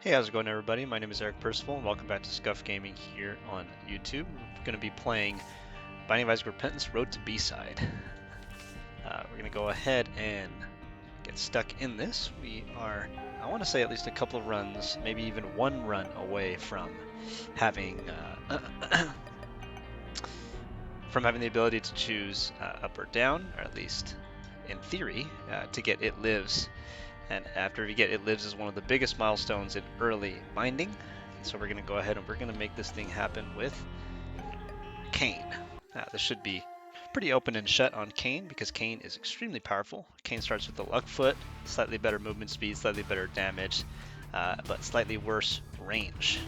Hey, how's it going, everybody? My name is Eric Percival, and welcome back to Scuffed Gaming here on YouTube. We're going to be playing Binding of Isaac Repentance Road to B-Side. We're going to go ahead and get stuck in this. We are, I want to say, at least a couple of runs, maybe even one run away from having the ability to choose up or down, or at least in theory, to get It Lives. And after we get It Lives is one of the biggest milestones in early binding. So we're going to go ahead and we're going to make this thing happen with Cain. This should be pretty open and shut on Cain because Cain is extremely powerful. Cain starts with the luck foot, slightly better movement speed, slightly better damage, but slightly worse range.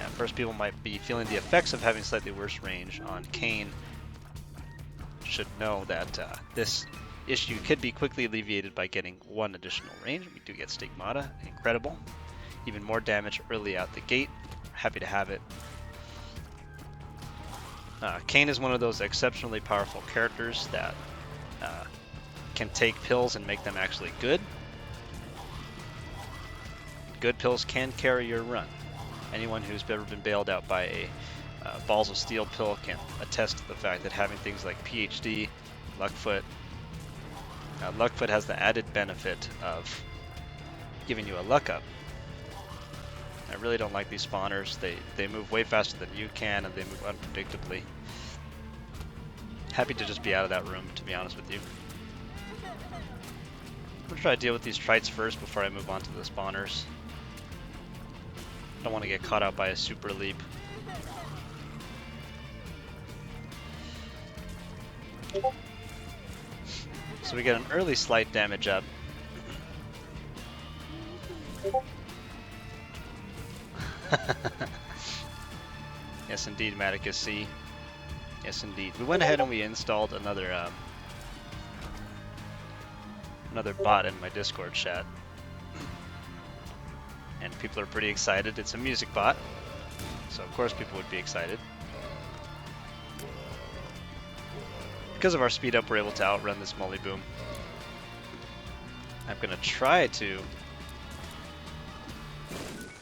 At first, people might be feeling the effects of having slightly worse range on Cain. Should know that this issue could be quickly alleviated by getting one additional range. We do get Stigmata, incredible. Even more damage early out the gate. Happy to have it. Cain is one of those exceptionally powerful characters that can take pills and make them actually good. Good pills can carry your run. Anyone who's ever been bailed out by a Balls of Steel pill can attest to the fact that having things like PhD, Luckfoot. Luckfoot has the added benefit of giving you a luck up. I really don't like these spawners. They move way faster than you can, and they move unpredictably. Happy to just be out of that room, to be honest with you. I'm going to try to deal with these trites first before I move on to the spawners. I don't want to get caught out by a super leap. So we get an early slight damage up. Yes, indeed, Maticus C. Yes, indeed. We went ahead and we installed another bot in my Discord chat, and people are pretty excited. It's a music bot, so of course people would be excited. Because of our speed up, we're able to outrun this Molly Boom. I'm gonna try to...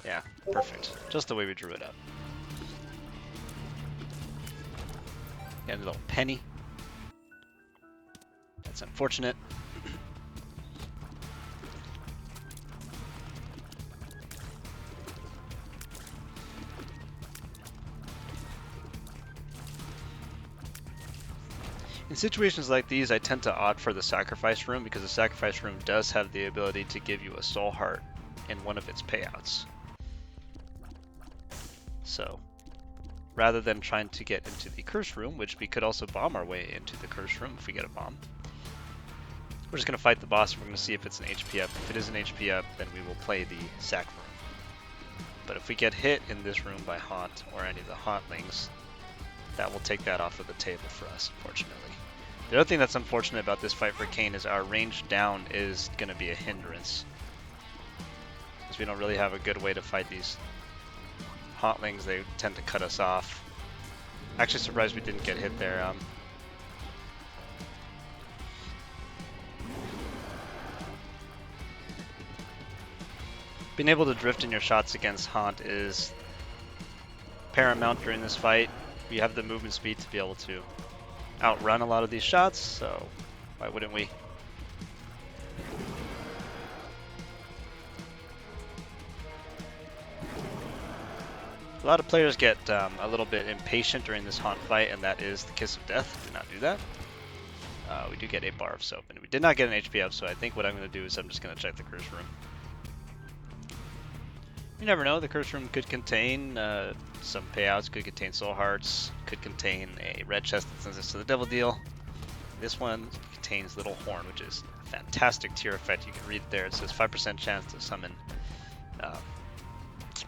Yeah, perfect. Just the way we drew it up. Got a little penny. That's unfortunate. In situations like these, I tend to opt for the sacrifice room because the sacrifice room does have the ability to give you a soul heart in one of its payouts. So, rather than trying to get into the curse room, which we could also bomb our way into the curse room if we get a bomb, we're just going to fight the boss and we're going to see if it's an HP up. If it is an HP up, then we will play the sac room. But if we get hit in this room by Haunt or any of the Hauntlings, that will take that off of the table for us, unfortunately. The other thing that's unfortunate about this fight for Cain is our range down is going to be a hindrance, because we don't really have a good way to fight these Hauntlings. They tend to cut us off. Actually surprised we didn't get hit there. Being able to drift in your shots against Haunt is paramount during this fight. You have the movement speed to be able to outrun a lot of these shots, so why wouldn't we? A lot of players get a little bit impatient during this Haunt fight, and that is the Kiss of Death. Do not do that. We do get a bar of soap, and we did not get an HP up, so I think what I'm going to do is I'm just going to check the curse room. You never know, the curse room could contain some payouts, could contain soul hearts, could contain a red chest that sends us to the devil deal. This one contains Little Horn, which is a fantastic tier effect. You can read it there. It says 5% chance to summon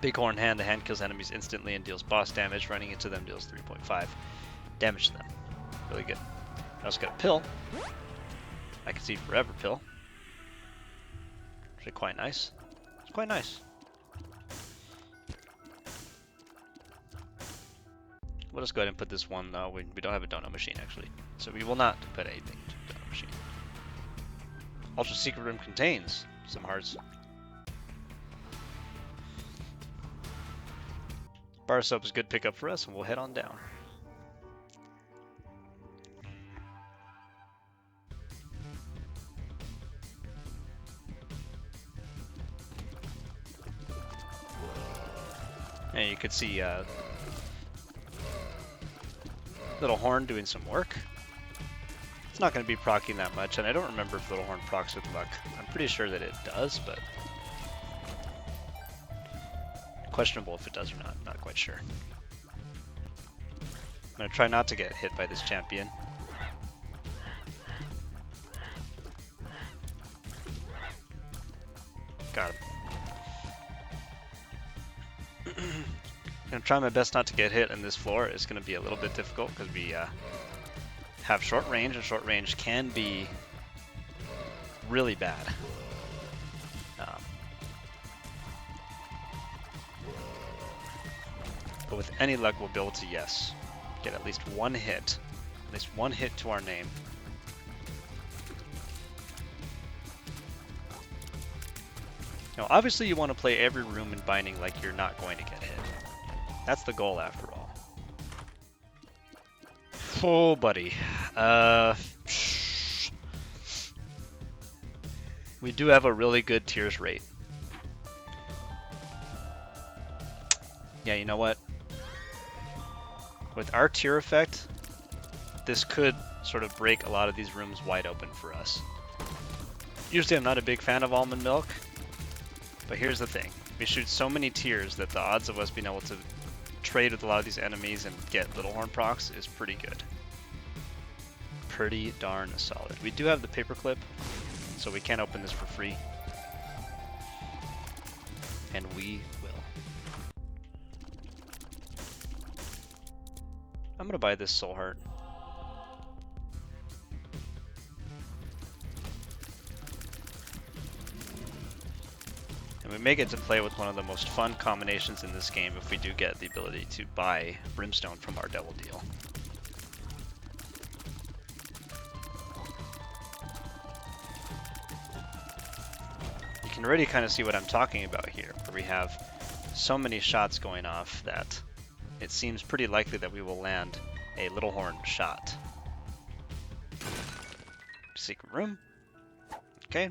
Big Horn Hand. The hand kills enemies instantly and deals boss damage. Running into them deals 3.5 damage to them. Really good. I also got a pill. I can see Forever pill. Actually quite nice. It's quite nice. Let us go ahead and put this one. We don't have a donut machine actually, so we will not put anything to the donut machine. Ultra Secret Room contains some hearts. Bar soap is a good pickup for us, and we'll head on down. And you could see Little Horn doing some work. It's not going to be proccing that much, and I don't remember if Little Horn procs with luck. I'm pretty sure that it does, but questionable if it does or not. Not quite sure. I'm going to try not to get hit by this champion. Got him. I'm going to try my best not to get hit, and this floor is going to be a little bit difficult because we have short range, and short range can be really bad. But with any luck, we'll be able to, yes, get at least one hit. At least one hit to our name. Now, obviously you want to play every room in Binding like you're not going to get hit. That's the goal after all. Oh, buddy. We do have a really good tears rate. Yeah, you know what? With our tear effect, this could sort of break a lot of these rooms wide open for us. Usually I'm not a big fan of almond milk, but here's the thing. We shoot so many tears that the odds of us being able to trade with a lot of these enemies and get Little Horn procs is pretty good. Pretty darn solid. We do have the paperclip, so we can open this for free. And we will. I'm gonna buy this soul heart. And we may get to play with one of the most fun combinations in this game if we do get the ability to buy Brimstone from our Devil Deal. You can already kind of see what I'm talking about here, where we have so many shots going off that it seems pretty likely that we will land a Little Horn shot. Secret room. Okay.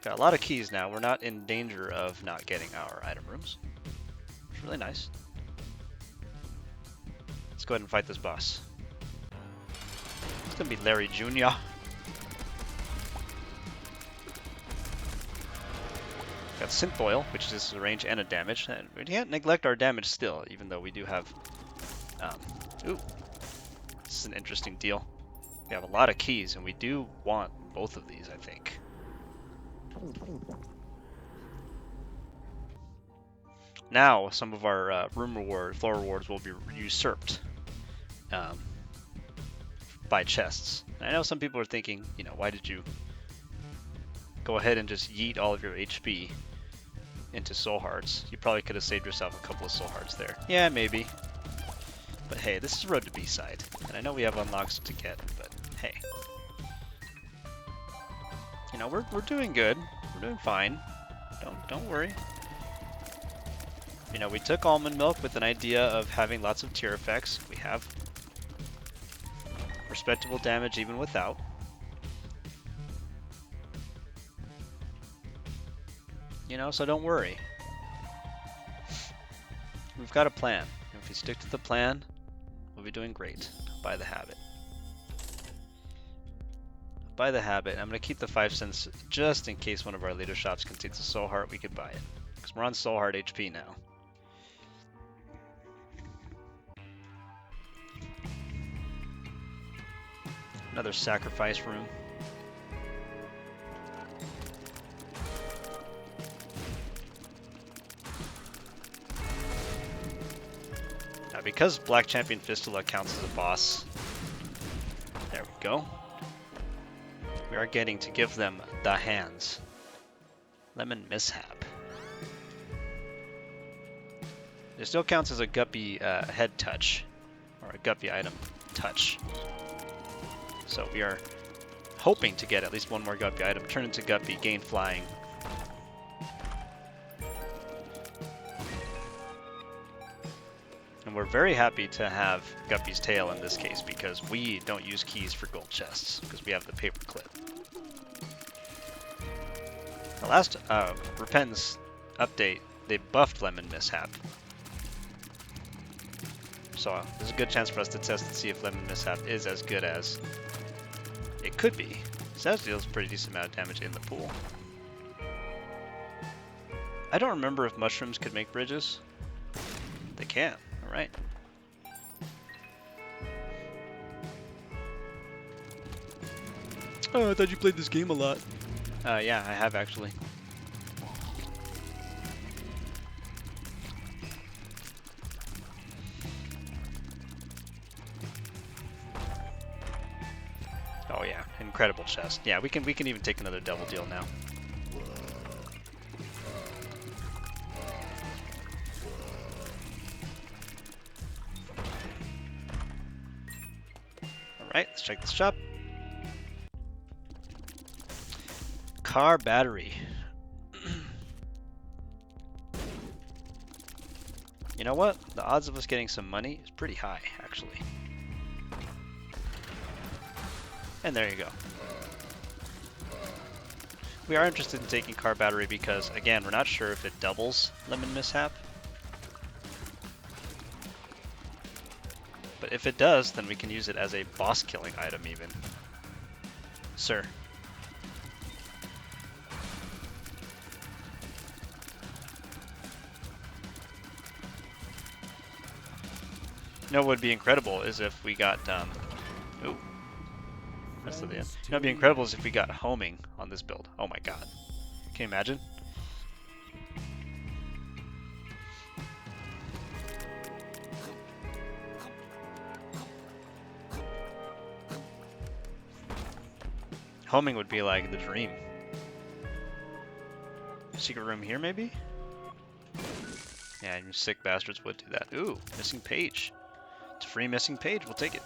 Got a lot of keys now. We're not in danger of not getting our item rooms. It's really nice. Let's go ahead and fight this boss. It's gonna be Larry Jr. Got Synth Oil, which is a range and a damage. And we can't neglect our damage still, even though we do have... ooh, this is an interesting deal. We have a lot of keys, and we do want both of these, I think. Now, some of our floor rewards will be usurped by chests. And I know some people are thinking, you know, why did you go ahead and just yeet all of your HP into soul hearts? You probably could have saved yourself a couple of soul hearts there. Yeah, maybe. But hey, this is Road to B-side, and I know we have unlocks to get, but hey. You know, we're doing good. We're doing fine. Don't worry. You know, we took almond milk with an idea of having lots of tear effects. We have respectable damage even without. You know, so don't worry. We've got a plan. If we stick to the plan, we'll be doing great. By the habit. By the habit. I'm going to keep the 5 cents just in case one of our leader shops contains a soul heart, we could buy it. Because we're on soul heart HP now. Another sacrifice room. Now, because Black Champion Fistula counts as a boss, there we go. We are getting to give them the hands. Lemon Mishap. It still counts as a guppy head touch, or a guppy item touch. So we are hoping to get at least one more guppy item, turn into guppy, gain flying. And we're very happy to have Guppy's tail in this case because we don't use keys for gold chests because we have the paper clip. The last Repentance update, they buffed Lemon Mishap. So there's a good chance for us to test and see if Lemon Mishap is as good as it could be. It does deal a pretty decent amount of damage in the pool. I don't remember if mushrooms could make bridges. They can. All right. Oh, I thought you played this game a lot. Yeah, I have actually. Oh yeah, incredible chest. Yeah, we can even take another double deal now. Alright, let's check this shop. Car battery. You know what? The odds of us getting some money is pretty high, actually. And there you go. We are interested in taking car battery because, again, we're not sure if it doubles Lemon Mishap. But if it does, then we can use it as a boss killing item even. Sir. You know what would be incredible is if we got, ooh. That's the end. You know what would be incredible is if we got homing on this build. Oh my god. Can you imagine? Homing would be like the dream. Secret room here, maybe? Yeah, you sick bastards would do that. Ooh, missing page. It's a free missing page. We'll take it.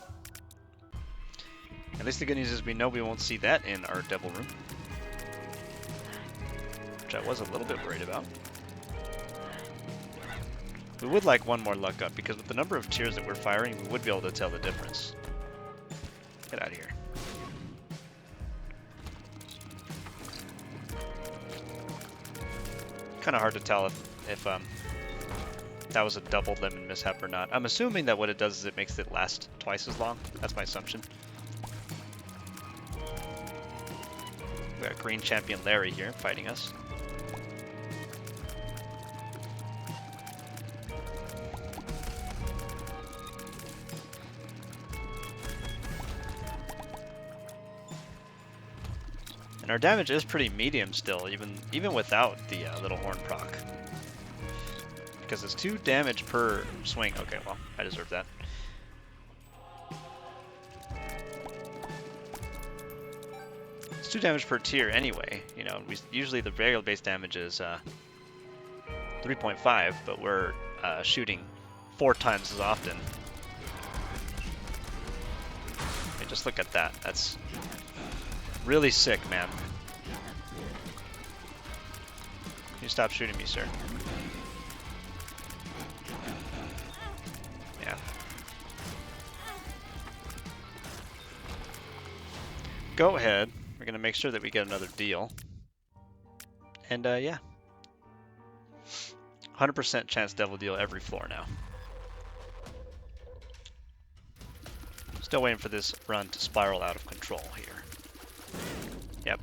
At least the good news is we know we won't see that in our devil room. Which I was a little bit worried about. We would like one more luck up, because with the number of tiers that we're firing, we would be able to tell the difference. Get out of here. Kind of hard to tell if that was a double Lemon Mishap or not. I'm assuming that what it does is it makes it last twice as long. That's my assumption. We got Green Champion Larry here fighting us. And our damage is pretty medium still, even without the little horn proc. Because it's 2 damage per swing. Okay, well, I deserve that. It's 2 damage per tier anyway. You know, usually the regular base damage is 3.5, but we're shooting 4 times as often. Okay, just look at that. That's really sick, man. Can you stop shooting me, sir? Yeah. Go ahead. We're gonna make sure that we get another deal. And yeah. 100% chance devil deal every floor now. Still waiting for this run to spiral out of control here. Yep.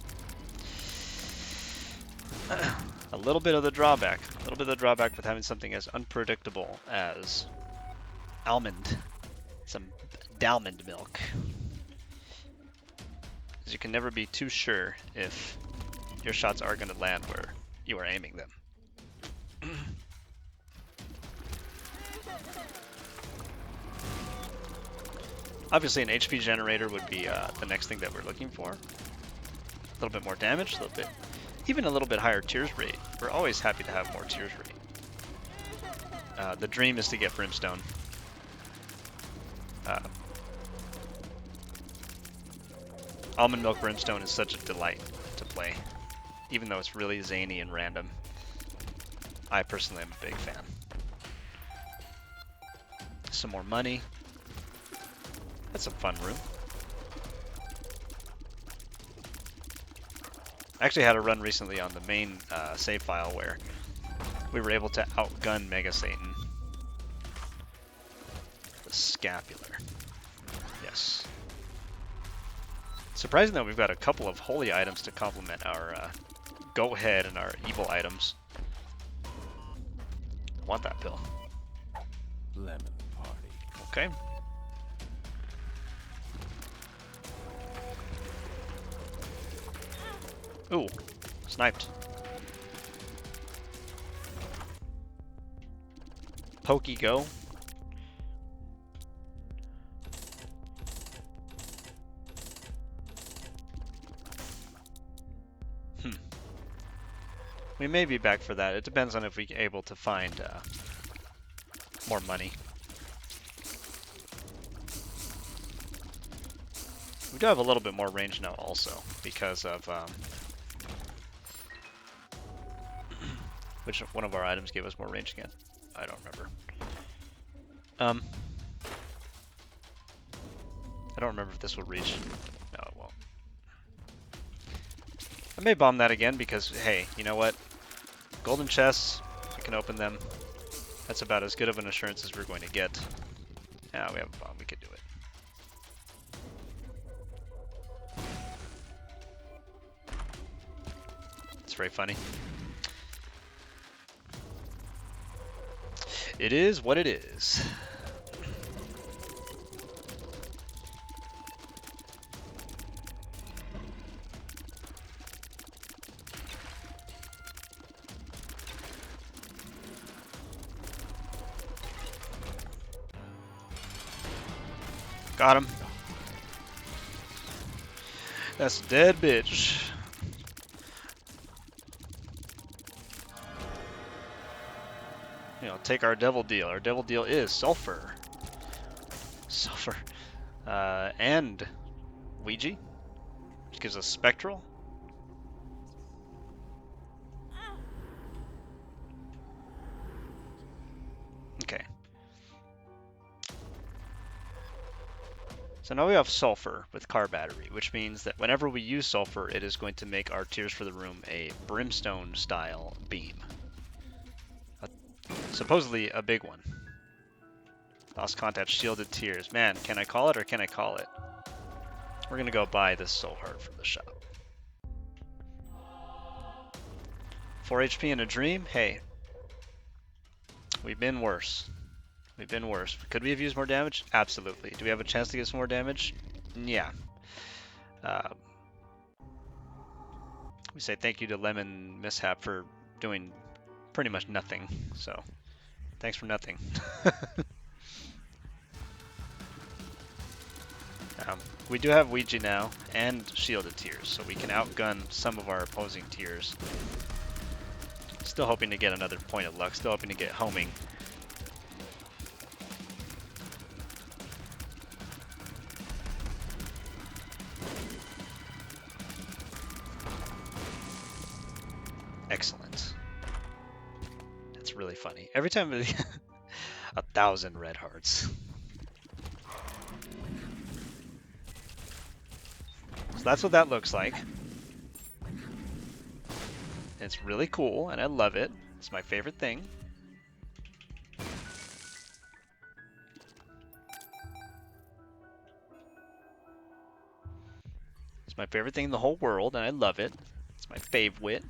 A little bit of the drawback. A little bit of the drawback with having something as unpredictable as almond. Some dalmond milk. Because you can never be too sure if your shots are going to land where you are aiming them. Obviously an HP generator would be the next thing that we're looking for. A little bit more damage, a little bit, even a little bit higher tears rate. We're always happy to have more tears rate. The dream is to get Brimstone. Almond Milk Brimstone is such a delight to play, even though it's really zany and random. I personally am a big fan. Some more money. That's some fun room. I actually had a run recently on the main save file where we were able to outgun Mega Satan. The scapular. Yes. Surprising that we've got a couple of holy items to complement our goat head and our evil items. Want that pill. Lemon party. Okay. Ooh, sniped. Pokey go. We may be back for that. It depends on if we're able to find more money. We do have a little bit more range now also because of which one of our items gave us more range again? I don't remember. I don't remember if this will reach. No, it won't. I may bomb that again because, hey, you know what? Golden chests, we can open them. That's about as good of an assurance as we're going to get. Yeah, we have a bomb, we could do it. It's very funny. It is what it is. Got him. That's a dead bitch. You know, take our devil deal. Our devil deal is sulfur. Sulfur. And Ouija, which gives us spectral. Okay. So now we have sulfur with car battery, which means that whenever we use sulfur, it is going to make our Tears for the Room a brimstone style beam. Supposedly a big one. Lost contact, shielded tears. Man, can I call it or can I call it? We're gonna go buy this soul heart from the shop. 4 HP in a dream? Hey. We've been worse. We've been worse. Could we have used more damage? Absolutely. Do we have a chance to get some more damage? Yeah. We say thank you to Lemon Mishap for doing pretty much nothing, so thanks for nothing. We do have Ouija now and shielded tears, so we can outgun some of our opposing tears. Still hoping to get another point of luck, still hoping to get homing. Excellent. That's really funny. Every time 1,000 red hearts. So that's what that looks like. It's really cool, and I love it. It's my favorite thing. It's my favorite thing in the whole world, and I love it. It's my fave-wit.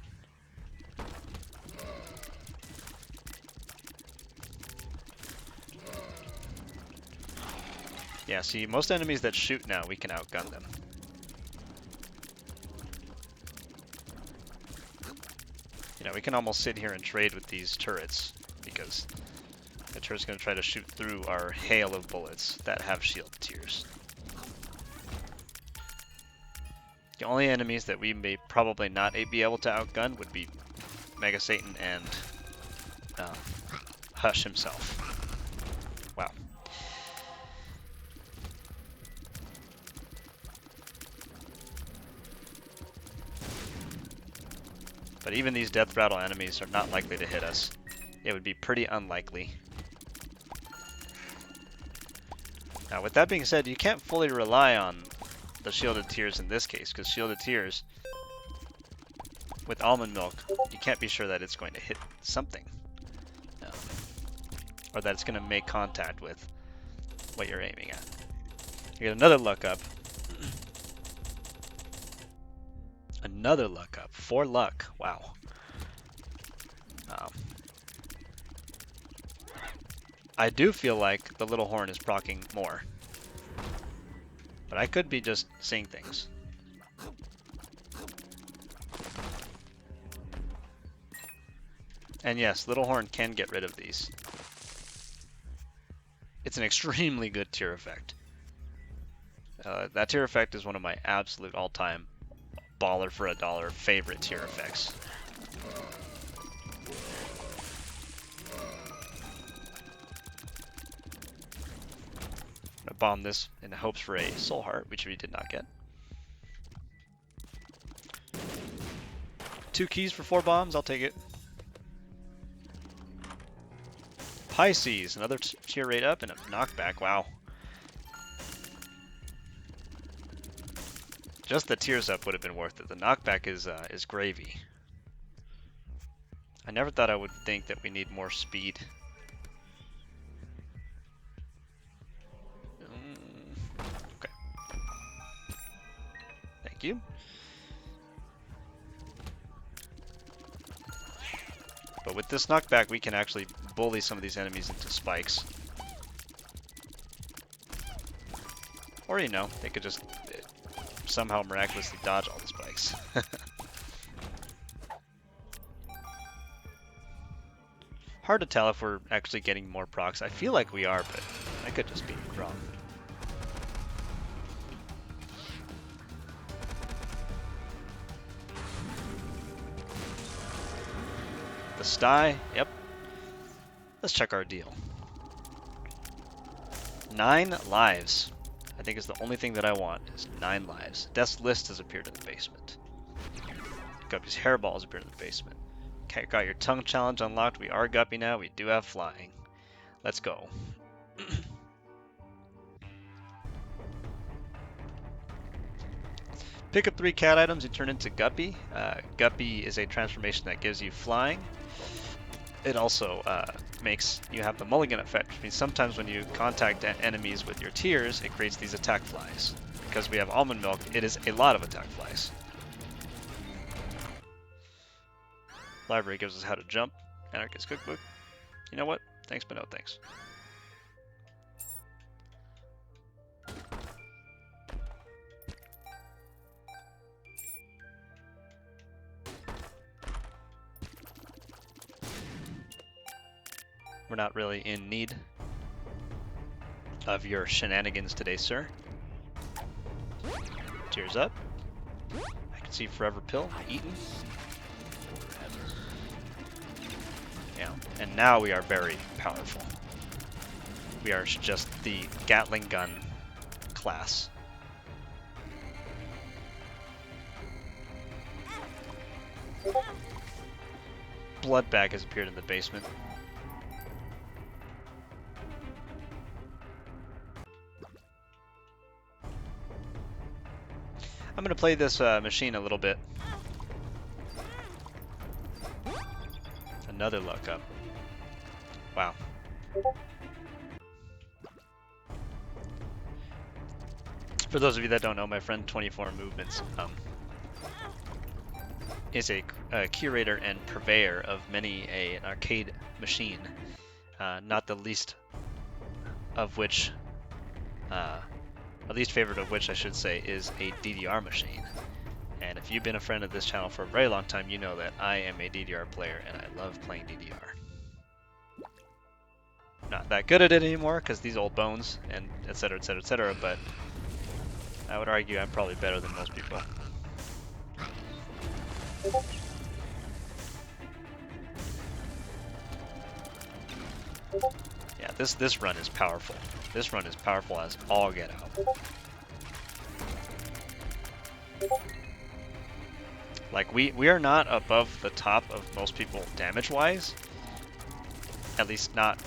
Yeah, see, most enemies that shoot now, we can outgun them. You know, we can almost sit here and trade with these turrets, because the turret's going to try to shoot through our hail of bullets that have shield tiers. The only enemies that we may probably not be able to outgun would be Mega Satan and Hush himself. Wow. But even these death rattle enemies are not likely to hit us. It would be pretty unlikely. Now, with that being said, you can't fully rely on the Shielded Tears in this case, because Shielded Tears, with Almond Milk, you can't be sure that it's going to hit something. Or that it's going to make contact with what you're aiming at. You get another luck up. Another luck up. 4 luck. Wow. I do feel like the little horn is proccing more. But I could be just seeing things. And yes, little horn can get rid of these. It's an extremely good tier effect. That tier effect is one of my absolute all-time baller for a dollar favorite tier effects. I'm gonna bomb this in the hopes for a soul heart, which we did not get. 2 keys for 4 bombs, I'll take it. Pisces, another tier rate up and a knockback, wow. Just the tears up would have been worth it. The knockback is gravy. I never thought I would think that we need more speed. Okay. Thank you. But with this knockback, we can actually bully some of these enemies into spikes. Or, you know, they could just somehow miraculously dodge all the spikes. Hard to tell if we're actually getting more procs. I feel like we are, but I could just be wrong. The sty, yep. Let's check our deal. 9 lives. I think is the only thing that I want is 9 lives. Death's List has appeared in the basement. Guppy's Hairball has appeared in the basement. Okay, got your tongue challenge unlocked. We are Guppy now. We do have flying. Let's go. Pick up 3 cat items. You turn into Guppy. Guppy is a transformation that gives you flying. It also makes you have the mulligan effect, which means sometimes when you contact enemies with your tears, it creates these attack flies. Because we have almond milk, it is a lot of attack flies. Library gives us how to jump. Anarchist cookbook. You know what? Thanks, but no thanks. We're not really in need of your shenanigans today, sir. Tears up. I can see Forever Pill eaten. Yeah, and now we are very powerful. We are just the Gatling gun class. Bloodbag has appeared in the basement. I'm going to play this machine a little bit. Another luck up. Wow. For those of you that don't know, my friend 24 Movements is a curator and purveyor of many an arcade machine, not the least of which, least favorite of which I should say, is a DDR machine. And if you've been a friend of this channel for a very long time, you know that I am a DDR player and I love playing DDR. Not that good at it anymore because these old bones and etc, etc, etc, but I would argue I'm probably better than most people. Yeah, this run is powerful. This run is powerful as all get out. Like, we are not above the top of most people damage-wise. At least not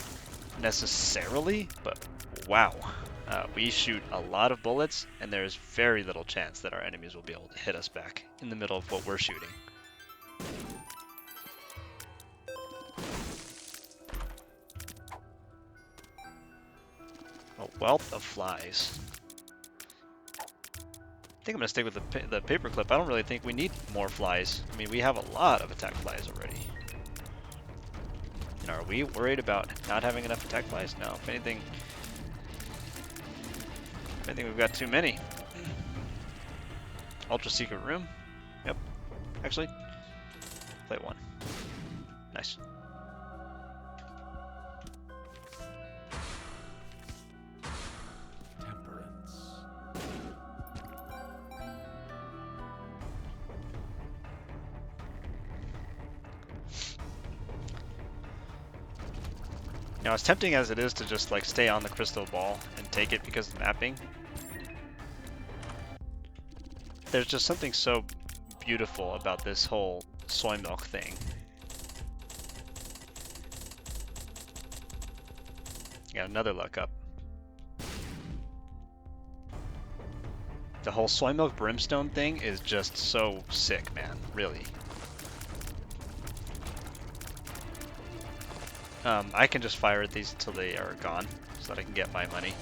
necessarily, but wow. we shoot a lot of bullets, and there's very little chance that our enemies will be able to hit us back in the middle of what we're shooting. A wealth of flies. I think I'm going to stick with the paperclip. I don't really think we need more flies. I mean, we have a lot of attack flies already. And are we worried about not having enough attack flies? No, if anything, we've got too many. Ultra secret room. Yep. Actually, play one. Nice. Temperance. Now, as tempting as it is to just like stay on the crystal ball and take it because of mapping, there's just something so beautiful about this whole soy milk thing. Got another luck up. The whole soy milk brimstone thing is just so sick, man. Really. I can just fire at these until they are gone, so that I can get my money.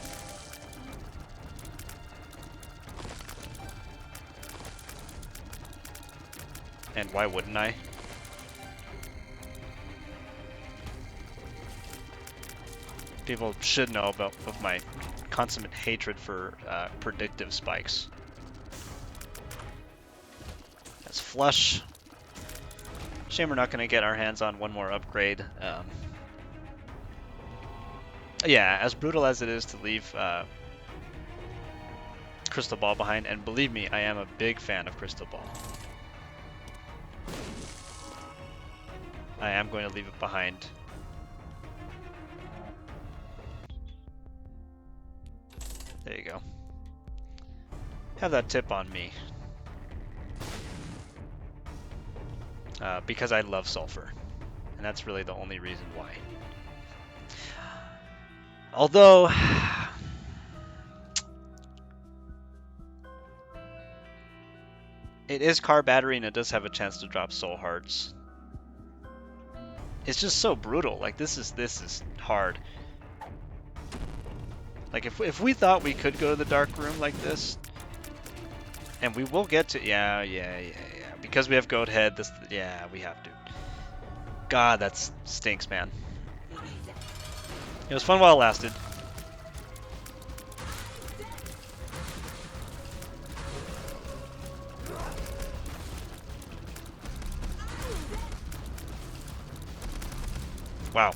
And why wouldn't I? People should know of my consummate hatred for predictive spikes. That's flush. Shame we're not going to get our hands on one more upgrade. Yeah, as brutal as it is to leave Crystal Ball behind, and believe me, I am a big fan of Crystal Ball. I am going to leave it behind. There you go. Have that tip on me. Because I love sulfur. And that's really the only reason why. Although, it is car battery and it does have a chance to drop soul hearts. It's just so brutal. Like this is hard. Like if we thought we could go to the dark room like this, and we will get to yeah, because we have goat head. Yeah, we have to. God, that stinks, man. It was fun while it lasted. Wow.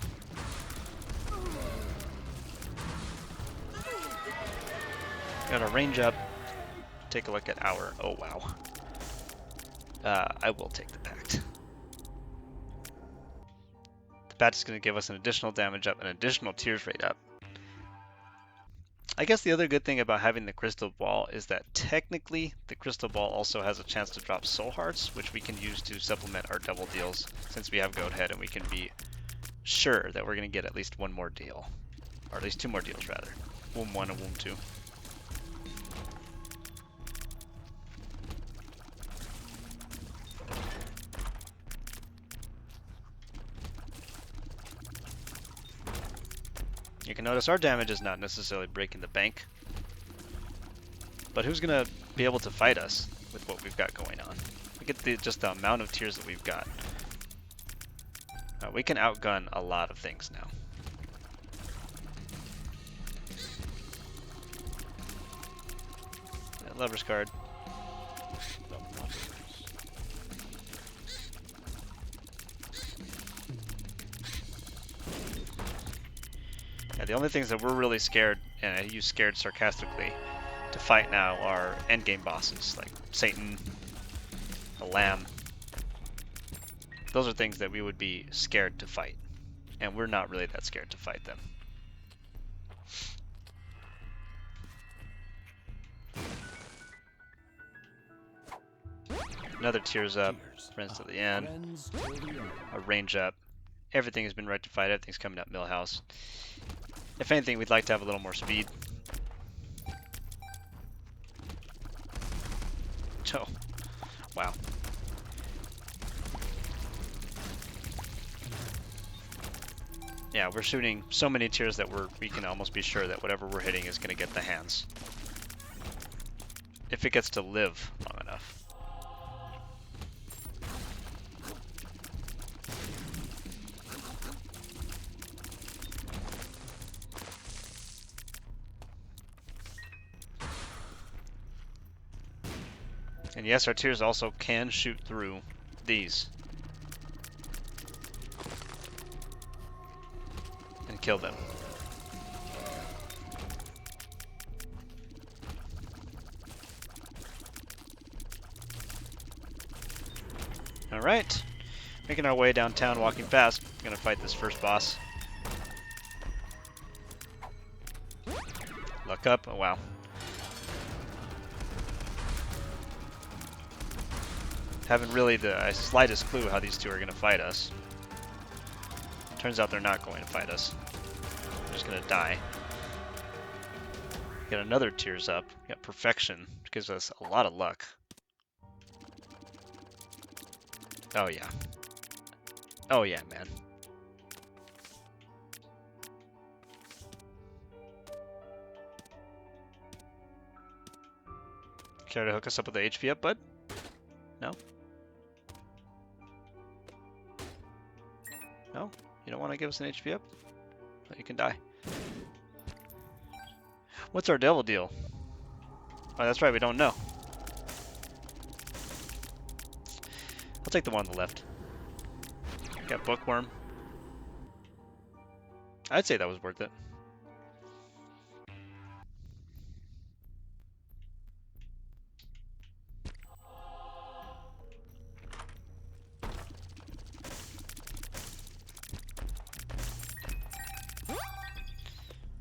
Gotta range up. Take a look at our. Oh wow. I will take the pact. The pact is going to give us an additional damage up, an additional tears rate up. I guess the other good thing about having the crystal ball is that technically the crystal ball also has a chance to drop soul hearts, which we can use to supplement our double deals since we have goat head, and we can be sure that we're going to get at least one more deal, or at least two more deals rather. Womb 1 and Womb 2. You can notice our damage is not necessarily breaking the bank, but who's going to be able to fight us with what we've got going on? Look at just the amount of tiers that we've got. We can outgun a lot of things now. Lover's card. Yeah, the only things that we're really scared, and I use scared sarcastically, to fight now are endgame bosses like Satan, the Lamb. Those are things that we would be scared to fight, and we're not really that scared to fight them. Another tears up, friends to the end, a range up. Everything has been rectified, everything's coming up Millhouse. If anything, we'd like to have a little more speed. Oh, wow. Yeah, we're shooting so many tiers that we can almost be sure that whatever we're hitting is going to get the hands. If it gets to live long enough. And yes, our tiers also can shoot through these. And kill them. Alright. Making our way downtown, walking fast. Gonna fight this first boss. Luck up. Oh, wow. Haven't really the slightest clue how these two are gonna fight us. Turns out they're not going to fight us. They're just gonna die. Get another tears up. Got perfection, which gives us a lot of luck. Oh yeah. Oh yeah, man. Care to hook us up with the HP up, bud? No? No? You don't want to give us an HP up? You can die. What's our devil deal? Oh, that's right, we don't know. I'll take the one on the left. Got bookworm. I'd say that was worth it.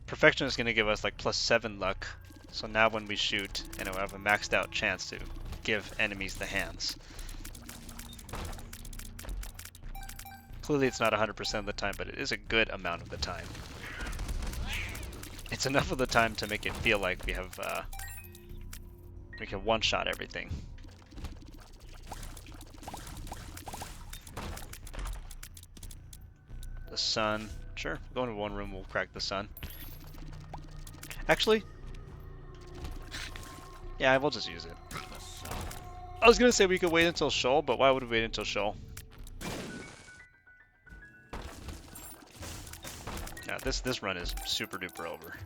Perfection is going to give us like +7 luck. So now when we shoot, and we'll have a maxed out chance to give enemies the hands. Clearly it's not 100% of the time, but it is a good amount of the time. It's enough of the time to make it feel like we have, we can one-shot everything. The sun. Sure, go into one room, we'll crack the sun. Actually, yeah, we'll just use it. I was gonna say we could wait until shoal, but why would we wait until shoal? Yeah, this run is super duper over.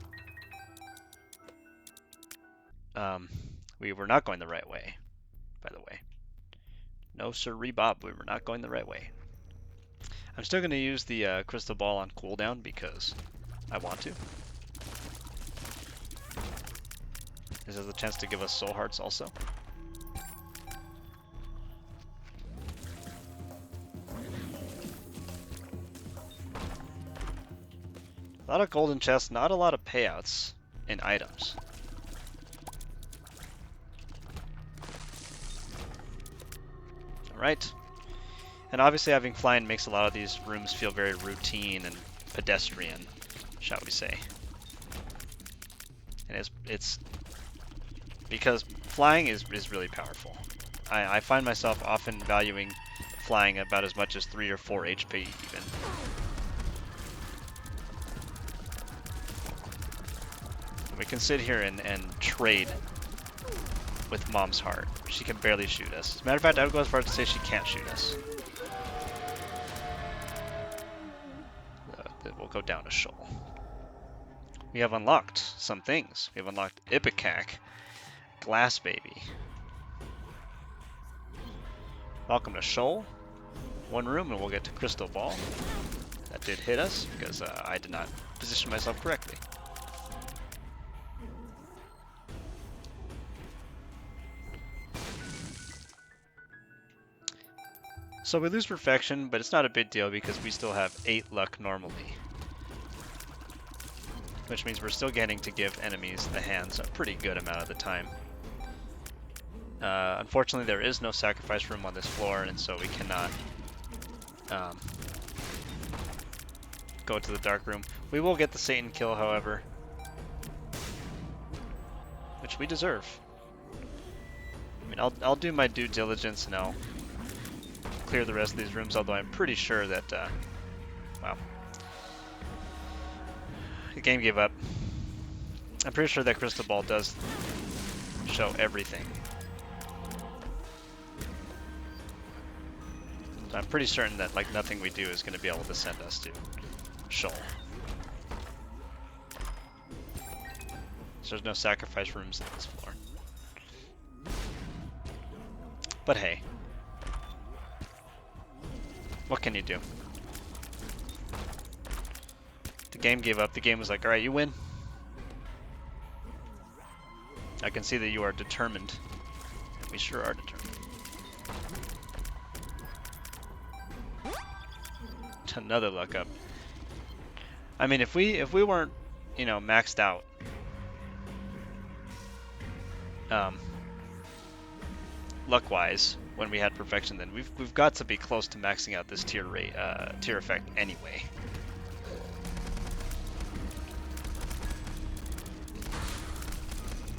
We were not going the right way, by the way. No sirree Bob, we were not going the right way. I'm still gonna use the crystal ball on cooldown because I want to. This has a chance to give us soul hearts also. A lot of golden chests, not a lot of payouts in items. Alright. And obviously having flying makes a lot of these rooms feel very routine and pedestrian, shall we say. And it's because flying is really powerful. I find myself often valuing flying about as much as 3 or 4 HP even. We can sit here and trade with Mom's heart. She can barely shoot us. As a matter of fact, I would go as far as to say she can't shoot us. We'll go down to shoal. We have unlocked some things. We have unlocked Ipecac, Glass Baby. Welcome to shoal. One room and we'll get to Crystal Ball. That did hit us because I did not position myself correctly. So we lose perfection, but it's not a big deal because we still have 8 luck normally. Which means we're still getting to give enemies the hands a pretty good amount of the time. Unfortunately, there is no sacrifice room on this floor, and so we cannot go to the dark room. We will get the Satan kill, however, which we deserve. mean, I'll do my due diligence and I'll clear the rest of these rooms, although I'm pretty sure that, wow. The game gave up. I'm pretty sure that crystal ball does show everything. So I'm pretty certain that like nothing we do is going to be able to send us to Shoal. So there's no sacrifice rooms in this floor. But hey, what can you do? The game gave up. The game was like, alright, you win. I can see that you are determined. We sure are determined. Another luck up. I mean, if we weren't, you know, maxed out, luck-wise, when we had perfection, then we've got to be close to maxing out this tier rate, tier effect anyway.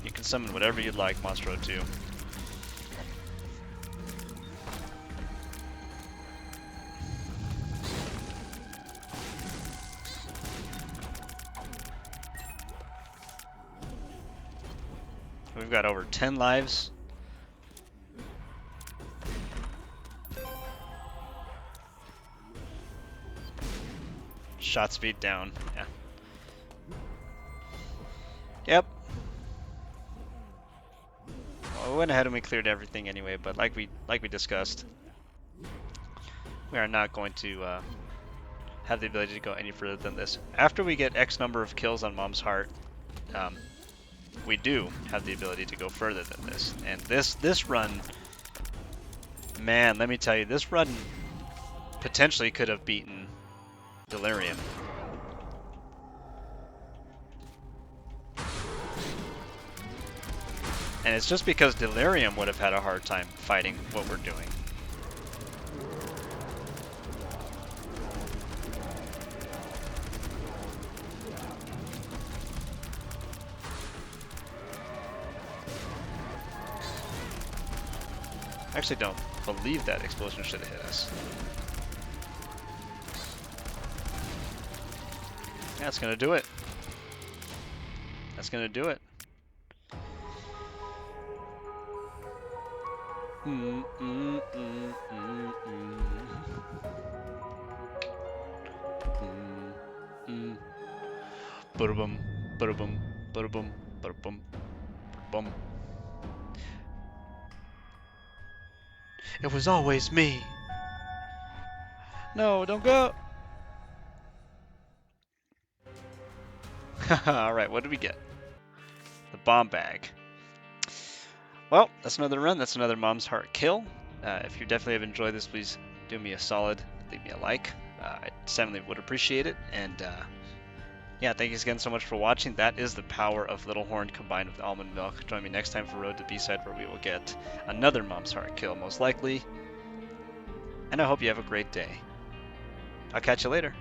You can summon whatever you'd like, Monstro 2. We've got over 10 lives. Shot speed down, yeah. Yep. Well, we went ahead and we cleared everything anyway, but like we discussed, we are not going to have the ability to go any further than this. After we get X number of kills on Mom's Heart, we do have the ability to go further than this. And this run, man, let me tell you, this run potentially could have beaten Delirium. And it's just because Delirium would have had a hard time fighting what we're doing. I actually don't believe that explosion should have hit us. That's gonna do it. That's gonna do it. Ba-da-bum, ba-da-bum, ba-da-bum, ba-da-bum, bum. It was always me. No, don't go. Alright, what did we get? The bomb bag. Well, that's another run. That's another Mom's Heart kill. If you definitely have enjoyed this, please do me a solid. Leave me a like. I certainly would appreciate it. And yeah, thank you again so much for watching. That is the power of Little Horn combined with Almond Milk. Join me next time for Road to B-Side, where we will get another Mom's Heart kill, most likely. And I hope you have a great day. I'll catch you later.